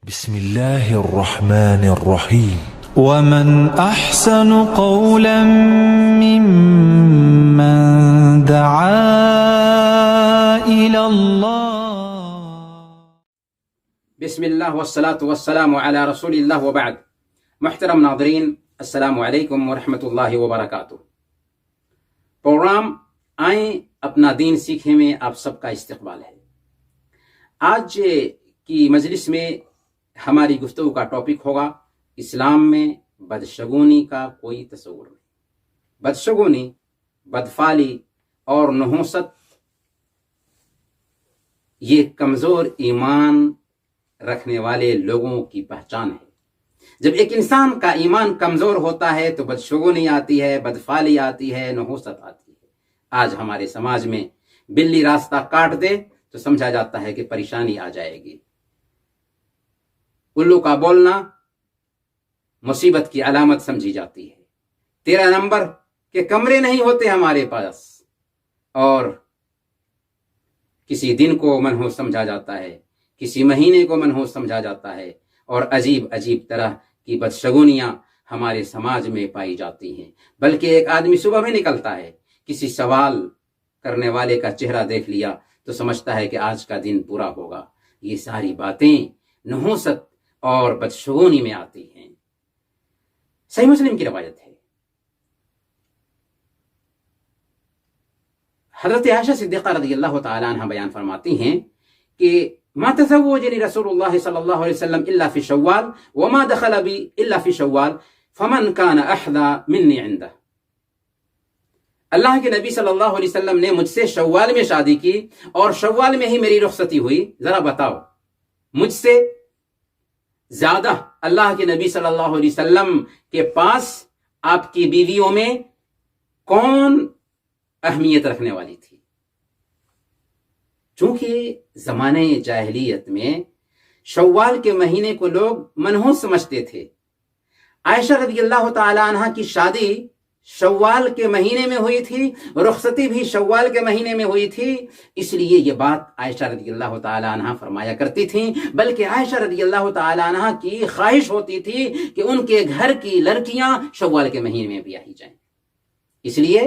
بسم الله الرحمن الرحيم. ومن أحسن قولا ممن دعا إلى الله. بسم الله والصلاة والسلام على رسول الله وبعد. محترم ناظرین، السلام علیکم ورحمۃ اللہ وبرکاتہ۔ پروگرام آئیں اپنا دین سیکھیں میں آپ سب کا استقبال ہے۔ آج کی مجلس میں ہماری گفتگو کا ٹاپک ہوگا اسلام میں بدشگونی کا کوئی تصور نہیں۔ بدشگونی، بدفعلی اور نحوست یہ کمزور ایمان رکھنے والے لوگوں کی پہچان ہے۔ جب ایک انسان کا ایمان کمزور ہوتا ہے تو بدشگونی آتی ہے، بدفعلی آتی ہے، نحوست آتی ہے۔ آج ہمارے سماج میں بلی راستہ کاٹ دے تو سمجھا جاتا ہے کہ پریشانی آ جائے گی۔ الو کا بولنا مصیبت کی علامت سمجھی جاتی ہے۔ 13 نمبر کے کمرے نہیں ہوتے ہمارے پاس، اور کسی دن کو منحوس سمجھا جاتا ہے، کسی مہینے کو منحوس سمجھا جاتا ہے، اور عجیب عجیب طرح کی بدشگونیاں ہمارے سماج میں پائی جاتی ہیں۔ بلکہ ایک آدمی صبح میں نکلتا ہے، کسی سوال کرنے والے کا چہرہ دیکھ لیا تو سمجھتا ہے کہ آج کا دن پورا ہوگا۔ یہ ساری باتیں نحوست اور بدشگونی میں آتی ہیں۔ صحیح مسلم کی روایت ہے، حضرت عائشہ صدیقہ رضی اللہ تعالی عنہ بیان فرماتی ہیں کہ ما تزوجني رسول الله صلی اللہ علیہ وسلم الا في شوال وما دخل بي الا في شوال فمن كان احظى مني عنده۔ اللہ کے نبی صلی اللہ علیہ وسلم نے مجھ سے شوال میں شادی کی اور شوال میں ہی میری رخصتی ہوئی۔ ذرا بتاؤ، مجھ سے زیادہ اللہ کے نبی صلی اللہ علیہ وسلم کے پاس آپ کی بیویوں میں کون اہمیت رکھنے والی تھی؟ چونکہ زمانے جاہلیت میں شوال کے مہینے کو لوگ منحوس سمجھتے تھے۔ عائشہ رضی اللہ تعالی عنہ کی شادی شوال کے مہینے میں ہوئی تھی، رخصتی بھی شوال کے مہینے میں ہوئی تھی، اس لیے یہ بات عائشہ رضی اللہ تعالی عنہ فرمایا کرتی تھیں۔ بلکہ عائشہ رضی اللہ تعالی عنہ کی خواہش ہوتی تھی کہ ان کے گھر کی لڑکیاں شوال کے مہینے میں بیاہی جائیں۔ اس لیے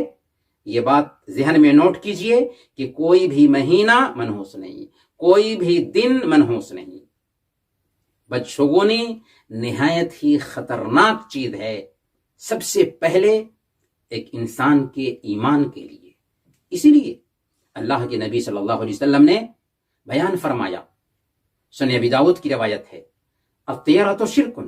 یہ بات ذہن میں نوٹ کیجئے کہ کوئی بھی مہینہ منحوس نہیں، کوئی بھی دن منحوس نہیں۔ بدشگونی نہایت ہی خطرناک چیز ہے، سب سے پہلے ایک انسان کے ایمان کے لیے۔ اسی لیے اللہ کے نبی صلی اللہ علیہ وسلم نے بیان فرمایا، سنن ابی داؤد کی روایت ہے، الطیرۃ شرک،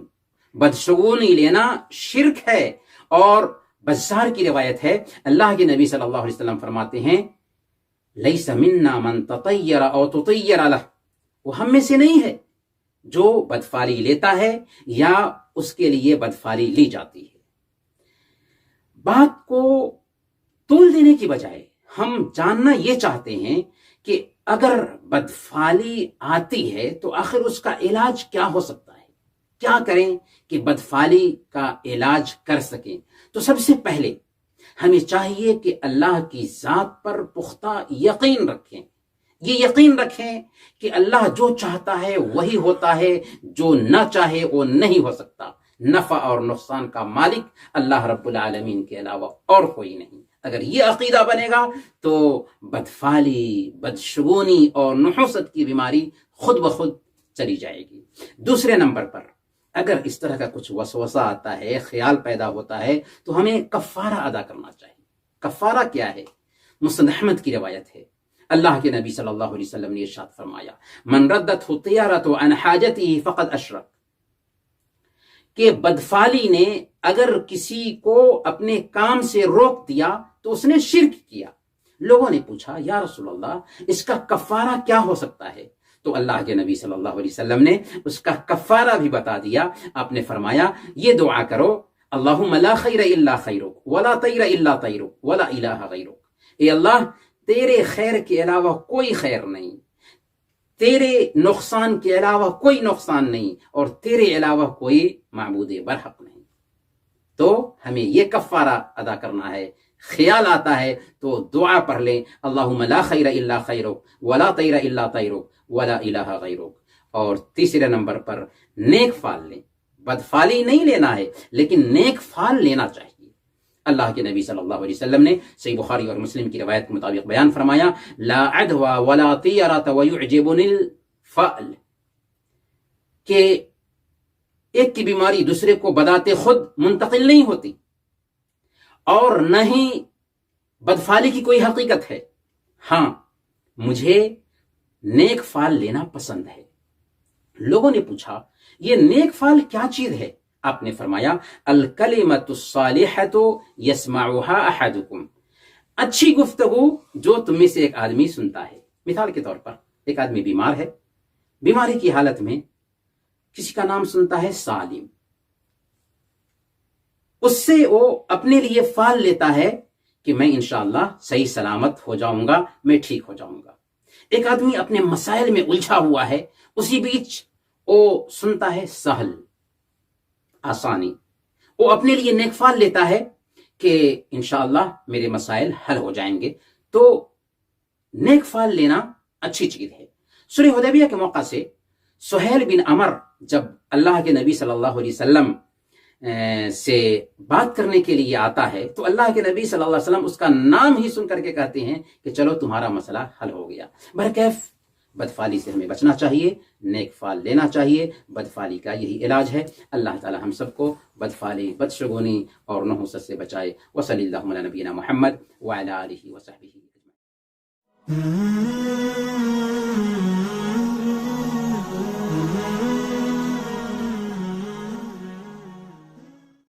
بدشگونی لینا شرک ہے۔ اور بزار کی روایت ہے، اللہ کے نبی صلی اللہ علیہ وسلم فرماتے ہیں، لیس منا من تطیر او تطیر لہ، وہ ہم میں سے نہیں ہے جو بدفعلی لیتا ہے یا اس کے لیے بدفعلی لی جاتی ہے۔ بات کو طول دینے کی بجائے ہم جاننا یہ چاہتے ہیں کہ اگر بدفعلی آتی ہے تو آخر اس کا علاج کیا ہو سکتا ہے، کیا کریں کہ بدفعلی کا علاج کر سکیں۔ تو سب سے پہلے ہمیں چاہیے کہ اللہ کی ذات پر پختہ یقین رکھیں۔ یہ یقین رکھیں کہ اللہ جو چاہتا ہے وہی ہوتا ہے، جو نہ چاہے وہ نہیں ہو سکتا۔ نفع اور نقصان کا مالک اللہ رب العالمین کے علاوہ اور کوئی نہیں۔ اگر یہ عقیدہ بنے گا تو بدفعلی، بدشگونی اور نحوست کی بیماری خود بخود چلی جائے گی۔ دوسرے نمبر پر، اگر اس طرح کا کچھ وسوسہ آتا ہے، خیال پیدا ہوتا ہے، تو ہمیں کفارہ ادا کرنا چاہیے۔ کفارہ کیا ہے؟ مسند احمد کی روایت ہے، اللہ کے نبی صلی اللہ علیہ وسلم نے ارشاد فرمایا، من ردت الطیرۃ عن حاجتہ فقد اشرک، کہ بدفعلی نے اگر کسی کو اپنے کام سے روک دیا تو اس نے شرک کیا۔ لوگوں نے پوچھا، یا رسول اللہ، اس کا کفارہ کیا ہو سکتا ہے؟ تو اللہ کے نبی صلی اللہ علیہ وسلم نے اس کا کفارہ بھی بتا دیا۔ آپ نے فرمایا، یہ دعا کرو، اللہم لا خیر الا خیرک ولا طیر الا طیرک ولا الہ غیرک، اے اللہ تیرے خیر کے علاوہ کوئی خیر نہیں، تیرے نقصان کے علاوہ کوئی نقصان نہیں، اور تیرے علاوہ کوئی معبود برحق نہیں۔ تو ہمیں یہ کفارہ ادا کرنا ہے۔ خیال آتا ہے تو دعا پڑھ لیں، اللہم لا خیر الا خیرک ولا طیر الا طیرک ولا الہ غیرک، اور تیسرے نمبر پر نیک فال لیں. بدفالی نہیں لینا ہے لیکن نیک فال لینا چاہیے. اللہ کے نبی صلی اللہ علیہ وسلم نے صحیح بخاری اور مسلم کی روایت کے مطابق بیان فرمایا لا عدوى ولا طیرة ويعجبني الفأل، کہ ایک کی بیماری دوسرے کو بذات خود منتقل نہیں ہوتی اور نہ ہی بدفالی کی کوئی حقیقت ہے. ہاں مجھے نیک فال لینا پسند ہے. لوگوں نے پوچھا یہ نیک فال کیا چیز ہے؟ آپ نے فرمایا الکلمۃ الصالحۃ یسمعها احدکم، اچھی گفتگو جو تم میں سے ایک آدمی سنتا ہے. مثال کے طور پر ایک آدمی بیمار ہے، بیماری کی حالت میں کسی کا نام سنتا ہے سالم، اس سے وہ اپنے لیے فال لیتا ہے کہ میں انشاءاللہ صحیح سلامت ہو جاؤں گا، میں ٹھیک ہو جاؤں گا. ایک آدمی اپنے مسائل میں الجھا ہوا ہے، اسی بیچ وہ سنتا ہے سہل، آسانی، وہ اپنے لیے نیک فال لیتا ہے کہ انشاءاللہ میرے مسائل حل ہو جائیں گے. تو نیک فال لینا اچھی چیز ہے. صلح حدیبیہ کے موقع سے سہیل بن عمر جب اللہ کے نبی صلی اللہ علیہ وسلم سے بات کرنے کے لیے آتا ہے تو اللہ کے نبی صلی اللہ علیہ وسلم اس کا نام ہی سن کر کے کہتے ہیں کہ چلو تمہارا مسئلہ حل ہو گیا. برکیف بدفالی سے ہمیں بچنا چاہیے، نیک فال لینا چاہیے. بدفالی کا یہی علاج ہے. اللہ تعالی ہم سب کو بدفالی، بدشگونی اور نحوست سے بچائے. وصلی اللہ علی نبینا محمد وعلی آلہ وصحبہ اجمعین.